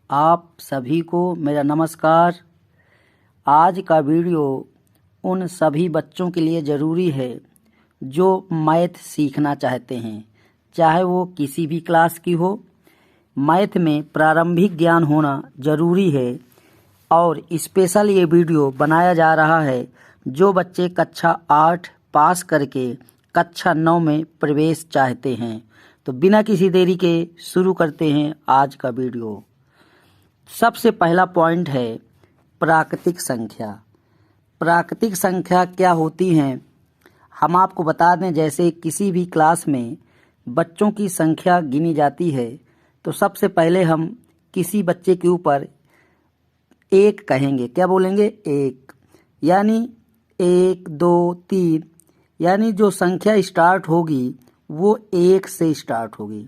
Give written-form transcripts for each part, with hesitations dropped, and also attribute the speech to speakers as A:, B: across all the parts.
A: आप सभी को मेरा नमस्कार। आज का वीडियो उन सभी बच्चों के लिए ज़रूरी है जो मैथ सीखना चाहते हैं, चाहे वो किसी भी क्लास की हो। मैथ में प्रारंभिक ज्ञान होना ज़रूरी है और स्पेशल ये वीडियो बनाया जा रहा है जो बच्चे कक्षा 8 पास करके कक्षा 9 में प्रवेश चाहते हैं। तो बिना किसी देरी के शुरू करते हैं आज का वीडियो। सबसे पहला पॉइंट है प्राकृतिक संख्या। प्राकृतिक संख्या क्या होती हैं हम आपको बता दें। जैसे किसी भी क्लास में बच्चों की संख्या गिनी जाती है तो सबसे पहले हम किसी बच्चे के ऊपर एक कहेंगे। क्या बोलेंगे? एक। यानी 1 2 3, यानी जो संख्या स्टार्ट होगी वो 1 से स्टार्ट होगी।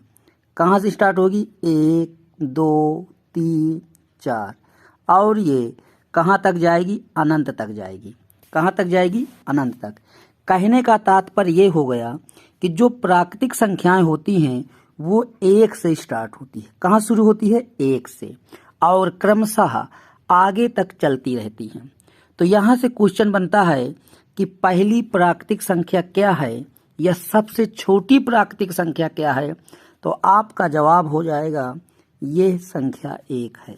A: कहाँ से स्टार्ट होगी? 1 2 3 4, और ये कहाँ तक जाएगी? अनंत तक जाएगी। कहाँ तक जाएगी? अनंत तक। कहने का तात्पर्य ये हो गया कि जो प्राकृतिक संख्याएं होती हैं वो 1 से स्टार्ट होती है। कहाँ शुरू होती है? 1 से, और क्रमशः आगे तक चलती रहती हैं। तो यहाँ से क्वेश्चन बनता है कि पहली प्राकृतिक संख्या क्या है या सबसे छोटी प्राकृतिक संख्या क्या है? तो आपका जवाब हो जाएगा ये संख्या 1 है।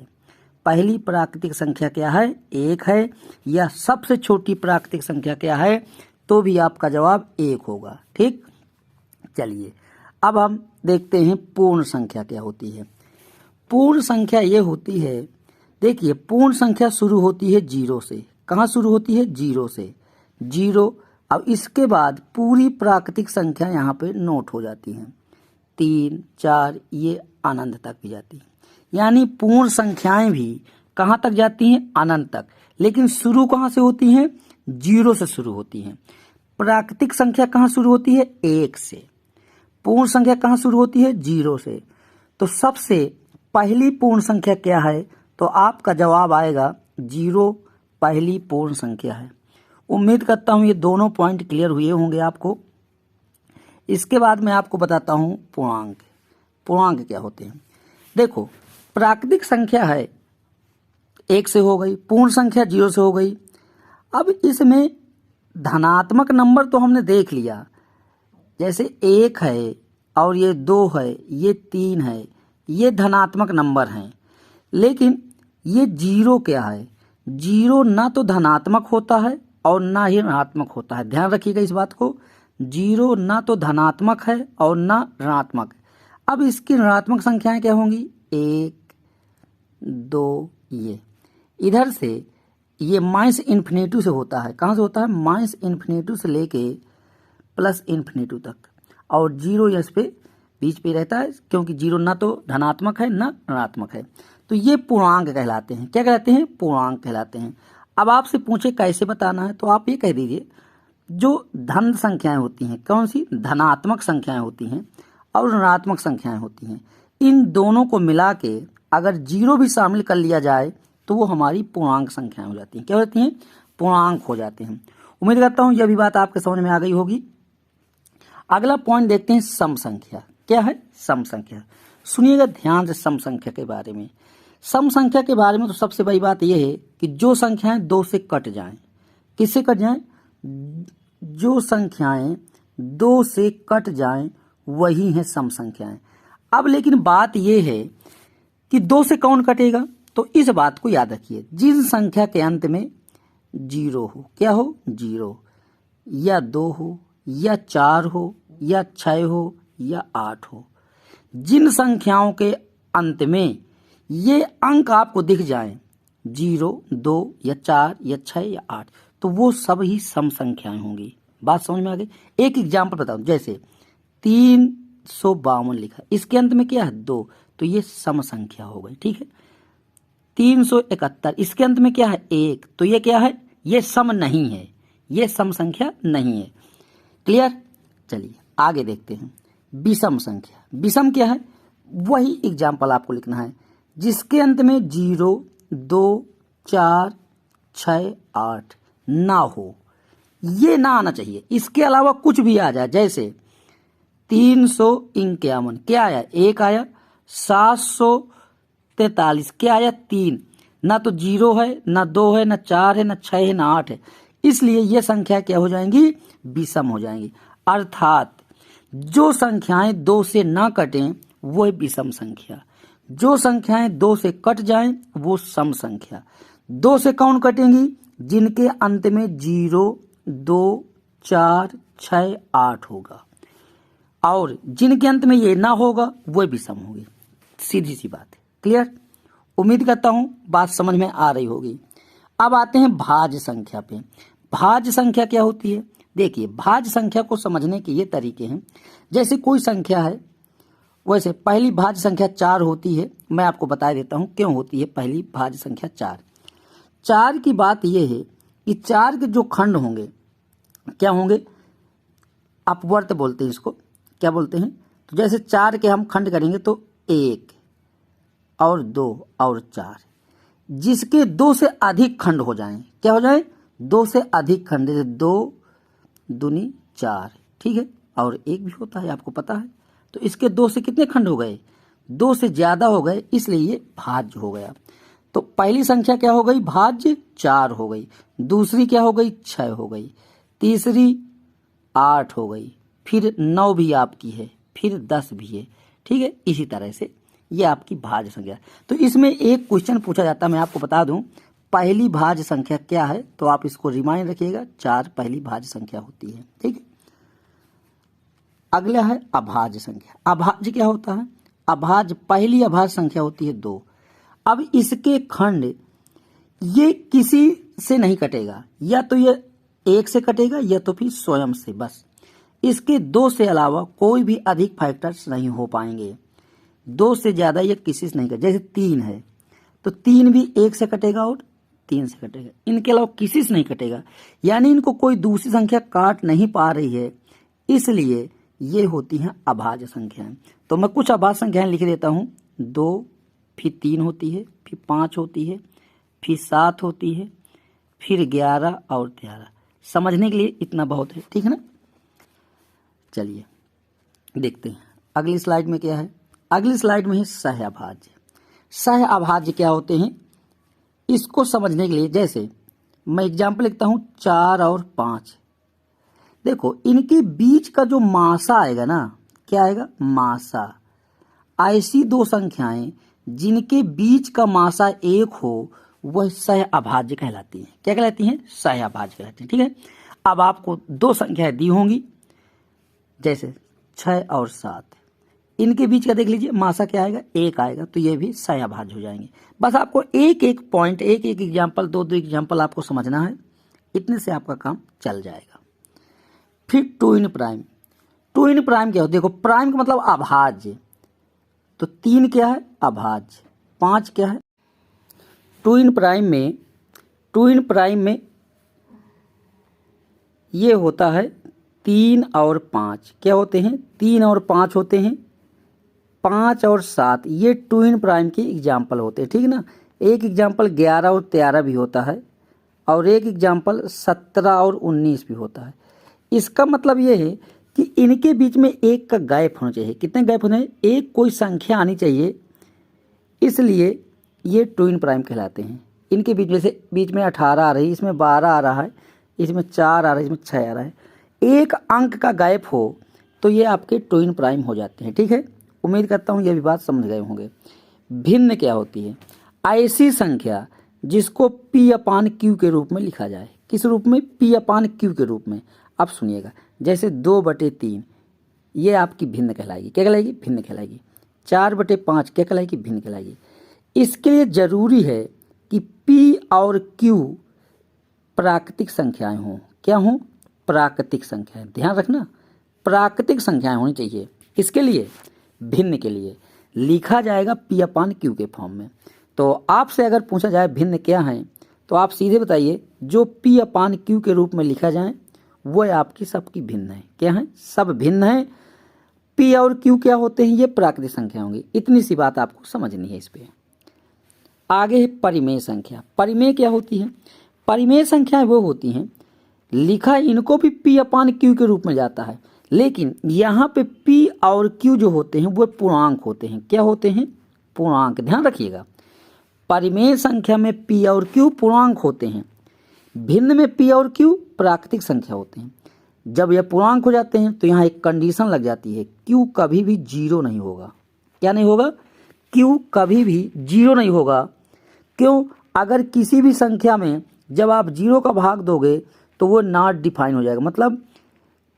A: पहली प्राकृतिक संख्या क्या है? 1 है। या सबसे छोटी प्राकृतिक संख्या क्या है? तो भी आपका जवाब 1 होगा। ठीक, चलिए अब हम देखते हैं पूर्ण संख्या क्या होती है। पूर्ण संख्या ये होती है, देखिए पूर्ण संख्या शुरू होती है 0 से। कहाँ शुरू होती है? 0 से। 0। अब इसके बाद पूरी प्राकृतिक संख्या यहाँ पे नोट हो जाती हैं। 3 4 ये अनंत तक भी जाती है। यानी पूर्ण संख्याएं भी कहाँ तक जाती हैं? अनंत तक। लेकिन शुरू कहाँ से होती हैं? 0 से शुरू होती हैं। प्राकृतिक संख्या कहाँ शुरू होती है? 1 से। पूर्ण संख्या कहाँ शुरू होती है? 0 से। तो सबसे पहली पूर्ण संख्या क्या है? तो आपका जवाब आएगा 0 पहली पूर्ण संख्या है। उम्मीद करता हूं ये दोनों पॉइंट क्लियर हुए होंगे आपको। इसके बाद मैं आपको बताता हूं पूर्णांक। पूर्णांक क्या होते हैं? देखो, प्राकृतिक संख्या है 1 से हो गई, पूर्ण संख्या 0 से हो गई। अब इसमें धनात्मक नंबर तो हमने देख लिया, जैसे 1 है और ये 2 है, ये 3 है, ये धनात्मक नंबर हैं। लेकिन ये 0 क्या है? 0 ना तो धनात्मक होता है और ना ही ऋणात्मक होता है। ध्यान रखिएगा इस बात को। 0 ना तो धनात्मक है और ना ऋणात्मक। अब इसकी ऋणात्मक संख्याएं क्या होंगी? 1 2 ये इधर से ये माइनस इन्फिनिटी से होता है। कहाँ से होता है? माइनस इन्फिनिटी से लेके प्लस इन्फिनिटी तक, और 0 इस पे बीच पे रहता है, क्योंकि 0 ना तो धनात्मक है ना ऋणात्मक है। तो ये पूर्णांक कहलाते हैं। क्या कहलाते हैं? पूर्णांक कहलाते हैं। अब आपसे पूछे कैसे बताना है, तो आप ये कह दीजिए जो धन संख्याएं होती हैं, कौन सी? धनात्मक संख्याएं होती हैं और ऋणात्मक संख्याएं होती हैं। इन दोनों को मिला के अगर 0 भी शामिल कर लिया जाए तो वो हमारी पूर्णांक संख्याएं हो जाती हैं। क्या होती हैं? पूर्णांक हो जाते हैं। उम्मीद करता हूं यह भी बात आपके समझ में आ गई होगी। अगला पॉइंट देखते हैं सम संख्या। क्या है? सम संख्या। सुनिएगा ध्यान से सम संख्या के बारे में। सम संख्या के बारे में तो सबसे बड़ी बात यह है कि जो संख्याएं 2 से कट जाएं। किससे कट जाएं? जो संख्याएं 2 से कट जाएं वही हैं सम संख्याएं। अब लेकिन बात यह है कि 2 से कौन कटेगा? तो इस बात को याद रखिए, जिन संख्या के अंत में 0 हो। क्या हो? 0, या 2 हो, या 4 हो, या 6 हो, या 8 हो। जिन संख्याओं के अंत में ये अंक आपको दिख जाएं, 0 2 या 4 या 6 या 8, तो वो सब ही सम संख्याएं होंगी। बात समझ में आ गई? एक एग्जाम्पल बताऊं, जैसे 352 लिखा, इसके अंत में क्या है? 2, तो ये सम संख्या हो गई। ठीक है। 371, इसके अंत में क्या है? 1, तो ये क्या है? ये सम नहीं है, ये सम संख्या नहीं है। क्लियर? चलिए आगे देखते हैं विषम संख्या। विषम क्या है? वही एग्जाम्पल आपको लिखना है जिसके अंत में 0 2 4 6 8 ना हो। ये ना आना चाहिए, इसके अलावा कुछ भी आ जाए। जैसे 351, क्या आया? 1 आया। 43। क्या आया? 3। ना तो 0 है, ना 2 है, ना 4 है, ना 6 है, ना 8 है, इसलिए ये संख्या क्या हो जाएंगी? विषम हो जाएंगी। अर्थात जो संख्याएं 2 से ना कटें वो है विषम संख्या, जो संख्याएं 2 से कट जाएं वो सम संख्या। 2 से कौन कटेंगी? जिनके अंत में 0, 2, 4, 6, 8 होगा, और जिनके अंत में ये ना होगा वो विषम होगी। सीधी सी बात है। क्लियर? उम्मीद करता हूं बात समझ में आ रही होगी। अब आते हैं भाज्य संख्या पे। भाज्य संख्या क्या होती है? देखिए, भाज्य संख्या को समझने के ये तरीके हैं। जैसे कोई संख्या है, वैसे पहली भाज्य संख्या 4 होती है। मैं आपको बता देता हूं क्यों होती है पहली भाज्य संख्या 4। 4 की बात यह है कि 4 के जो खंड होंगे क्या होंगे? अपवर्त बोलते हैं इसको। क्या बोलते हैं? तो जैसे 4 के हम खंड करेंगे तो 1 और 2 और 4, जिसके 2 से अधिक खंड हो जाएं, क्या हो जाए? 2 से अधिक खंड, जैसे 2 दूनी 4, ठीक है, और 1 भी होता है, आपको पता है। तो इसके 2 से कितने खंड हो गए? 2 से ज्यादा हो गए, इसलिए ये भाज्य हो गया। तो पहली संख्या क्या हो गई? भाज्य 4 हो गई। दूसरी क्या हो गई? 6 हो गई। तीसरी 8 हो गई। फिर 9 भी आपकी है, फिर 10 भी है, ठीक है। इसी तरह से ये आपकी भाज्य संख्या। तो इसमें एक क्वेश्चन पूछा जाता है, मैं आपको बता दूं, पहली भाज्य संख्या क्या है? तो आप इसको रिमाइंड रखिएगा, 4 पहली भाज्य संख्या होती है, ठीक है। अगला है अभाज्य संख्या। अभाज्य क्या होता है? अभाज्य पहली अभाज्य संख्या होती है 2। अब इसके खंड ये किसी से नहीं कटेगा, या तो ये 1 से कटेगा या तो फिर स्वयं से, बस। इसके 2 से अलावा कोई भी अधिक फैक्टर्स नहीं हो पाएंगे। 2 से ज्यादा ये किसी से नहीं कटेगा। जैसे 3 है तो 3 भी 1 से कटेगा और 3 से कटेगा, इनके अलावा किसी से नहीं कटेगा। यानी इनको कोई दूसरी संख्या काट नहीं पा रही है, इसलिए ये होती हैं अभाज्य संख्याएं। तो मैं कुछ अभाज्य संख्याएं लिख देता हूं। 2, फिर 3 होती है, फिर 5 होती है, फिर 7 होती है, फिर 11 और 13। समझने के लिए इतना बहुत है, ठीक है ना। चलिए देखते हैं अगली स्लाइड में क्या है। अगली स्लाइड में है सह अभाज्य। सह अभाज्य क्या होते हैं, इसको समझने के लिए जैसे मैं एग्जाम्पल लिखता हूं 4 और 5। देखो, इनके बीच का जो मासा आएगा ना, क्या आएगा? मासा। ऐसी दो संख्याएं जिनके बीच का मासा 1 हो वह सह अभाज्य कहलाती हैं। क्या कहलाती हैं? सह अभाज्य कहलाती हैं, ठीक है। अब आपको 2 संख्याएं दी होंगी, जैसे 6 और 7। इनके बीच का देख लीजिए, मासा क्या आएगा? 1 आएगा, तो ये भी सह अभाज्य हो जाएंगे। बस आपको एक एक पॉइंट, एक एक एग्जाम्पल, 2 एग्जाम्पल आपको समझना है, इतने से आपका काम चल जाएगा। फिर two in prime. Two in prime क्या हो? देखो, प्राइम का मतलब अभाज्य, तो 3 क्या है? अभाज्य। 5 क्या है? टू इन प्राइम में ये होता है 3 और 5। क्या होते हैं? 3 और 5 होते हैं। 5 और 7 ये टू इन प्राइम के एग्जाम्पल होते हैं, ठीक है ना। एक एग्जाम्पल 11 और 13 भी होता है, और एक एग्जाम्पल 17 और 19 भी होता है। इसका मतलब ये है कि इनके बीच में 1 का गैप होना चाहिए। कितने गैप होने? 1 कोई संख्या आनी चाहिए, इसलिए ये टू इन प्राइम कहलाते हैं। इनके बीच में से बीच में 18 आ रही है, इसमें 12 आ रहा है, इसमें 4 आ रहा है, इसमें 6 आ रहा है। 1 अंक का गैप हो तो ये आपके टू इन प्राइम हो जाते हैं, ठीक है। उम्मीद करता हूँ ये भी बात समझ गए होंगे। भिन्न क्या होती है? ऐसी संख्या जिसको P/Q के रूप में लिखा जाए। किस रूप में? P/Q के रूप में। अब सुनिएगा, जैसे 2/3 ये आपकी भिन्न कहलाएगी। क्या कहलाएगी? भिन्न कहलाएगी। 4/5 क्या कहलाएगी? भिन्न कहलाएगी। इसके लिए जरूरी है कि P और Q प्राकृतिक संख्याएं हों। क्या हों? प्राकृतिक संख्याएं। ध्यान रखना, प्राकृतिक संख्याएं होनी चाहिए। इसके लिए भिन्न के लिए लिखा जाएगा P/Q के फॉर्म में। तो आपसे अगर पूछा जाए भिन्न क्या है, तो आप सीधे बताइए, जो P/Q के रूप में लिखा जाए वो आपकी सबकी भिन्न है। क्या है? सब भिन्न है। P और Q क्या होते हैं? ये प्राकृतिक संख्या होंगी। इतनी सी बात आपको समझनी है इस पे। आगे है परिमेय संख्या। परिमेय क्या होती है? परिमेय संख्याएं वो होती हैं, लिखा इनको भी P/Q के रूप में जाता है, लेकिन यहाँ पे P और Q जो होते हैं वो पूर्णांक होते हैं। क्या होते हैं? पूर्णांक। ध्यान रखिएगा, परिमेय संख्या में p और q पूर्णांक होते हैं, भिन्न में p और q प्राकृतिक संख्या होते हैं। जब यह पूर्णांक हो जाते हैं तो यहाँ एक कंडीशन लग जाती है, q कभी भी जीरो नहीं होगा। क्या नहीं होगा? q कभी भी जीरो नहीं होगा। क्यों? अगर किसी भी संख्या में जब आप जीरो का भाग दोगे तो वो नॉट डिफाइन हो जाएगा, मतलब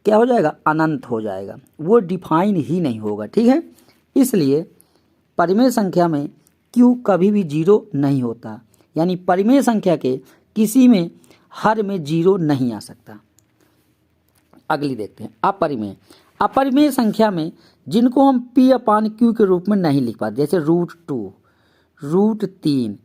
A: क्या हो जाएगा? अनंत हो जाएगा, वो डिफाइन ही नहीं होगा। ठीक है, इसलिए परिमेय संख्या में q कभी भी जीरो नहीं होता, यानी परिमेय संख्या के किसी में हर में जीरो नहीं आ सकता। अगली देखते हैं अपरिमेय। अपरिमेय संख्या में जिनको हम p/q के रूप में नहीं लिख पाते, जैसे √2, √3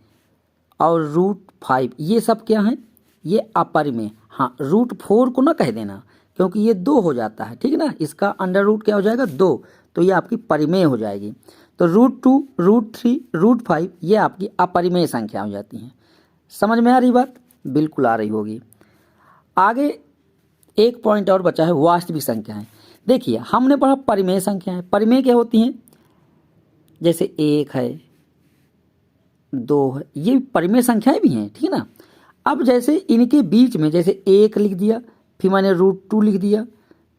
A: और √5, ये सब क्या हैं? ये अपरिमेय। हाँ, √4 को ना कह देना क्योंकि ये 2 हो जाता है, ठीक है ना, इसका अंडर रूट क्या हो जाएगा? 2, तो ये आपकी परिमेय हो जाएगी। तो √2, √3, √5 ये आपकी अपरिमेय संख्या हो जाती हैं। समझ में आ रही बात? बिल्कुल आ रही होगी। आगे एक पॉइंट और बचा है, वास्तविक संख्याएं। देखिए, हमने पढ़ा परिमेय संख्याएं। परिमेय क्या होती हैं? जैसे 1 है, 2 है, ये परिमेय संख्याएं भी हैं, ठीक है ना। अब जैसे इनके बीच में जैसे 1 लिख दिया, फिर मैंने √2 लिख दिया,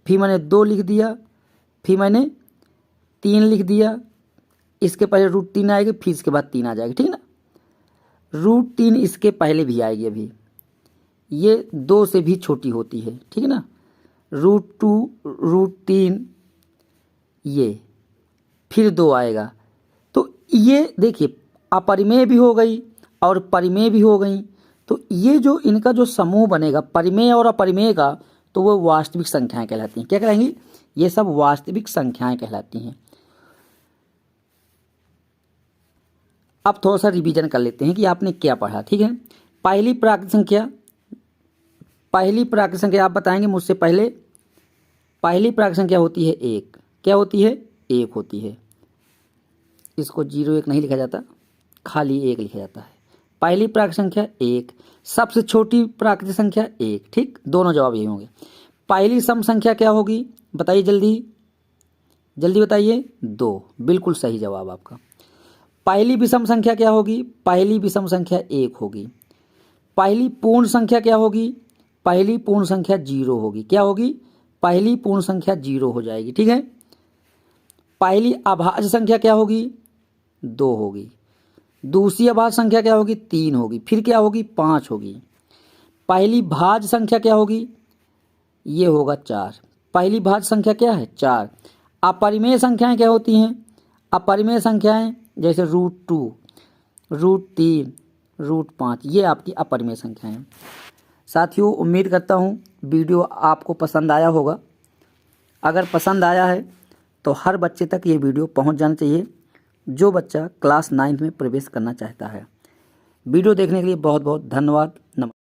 A: फिर मैंने 2 लिख दिया, फिर मैंने 3 लिख दिया, इसके पहले √3 आएगी, फिर इसके बाद 3 आ जाएगी, ठीक है ना। √3 इसके पहले भी आएगी, अभी ये 2 से भी छोटी होती है, ठीक है ना। √2, √3 ये फिर 2 आएगा। तो ये देखिए अपरिमेय भी हो गई और परिमेय भी हो गई। तो ये जो इनका जो समूह बनेगा परिमेय और अपरिमेय का, तो वो वास्तविक संख्याएं कहलाती हैं। क्या कहलाएंगी? ये सब वास्तविक संख्याएं कहलाती हैं। अब थोड़ा सा रिवीजन कर लेते हैं कि आपने क्या पढ़ा, ठीक है। पहली प्राकृतिक संख्या आप बताएंगे मुझसे पहले। पहली प्राकृतिक संख्या होती है 1। क्या होती है? 1 होती है। इसको 0 1 नहीं लिखा जाता, खाली 1 लिखा जाता है। पहली प्राकृतिक संख्या 1। सबसे छोटी प्राकृतिक संख्या 1, ठीक, दोनों जवाब यही होंगे। पहली सम संख्या क्या होगी? बताइए जल्दी जल्दी बताइए। 2, बिल्कुल सही जवाब आपका। पहली विषम संख्या क्या होगी? पहली विषम संख्या 1 होगी। पहली पूर्ण संख्या क्या होगी? पहली पूर्ण संख्या 0 होगी। क्या होगी? पहली पूर्ण संख्या 0 हो जाएगी, ठीक है। पहली अभाज्य संख्या क्या होगी? 2 होगी। दूसरी अभाज्य संख्या क्या होगी? 3 होगी। फिर क्या होगी? 5 होगी। पहली भाज्य संख्या क्या होगी? ये होगा 4। पहली भाज्य संख्या क्या है? 4। अपरिमेय संख्याएं क्या होती हैं? अपरिमेय संख्याएं जैसे √2, √3, √5, ये आपकी अपरिमेय संख्याएं हैं। साथियों, उम्मीद करता हूँ वीडियो आपको पसंद आया होगा। अगर पसंद आया है तो हर बच्चे तक ये वीडियो पहुंच जाना चाहिए जो बच्चा क्लास 9 में प्रवेश करना चाहता है। वीडियो देखने के लिए बहुत बहुत धन्यवाद। नमस्कार।